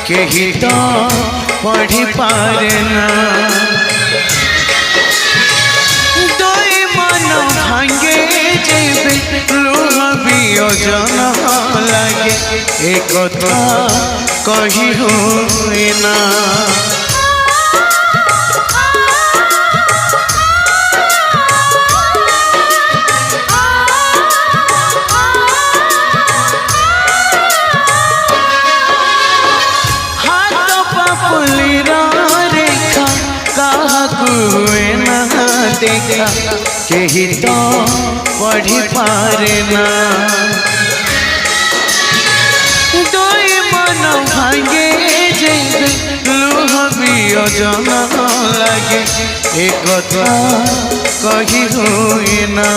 केही तो पढ़ी पारे ना दुई मन भांगे जेबे लुह वियोजन लागे एक कथा कही हुए ना देखा केही तो पढ़ी पारे ना दुई मन भांगे जेबे लुह वियोजन लागे एक कथा कही हुए ना।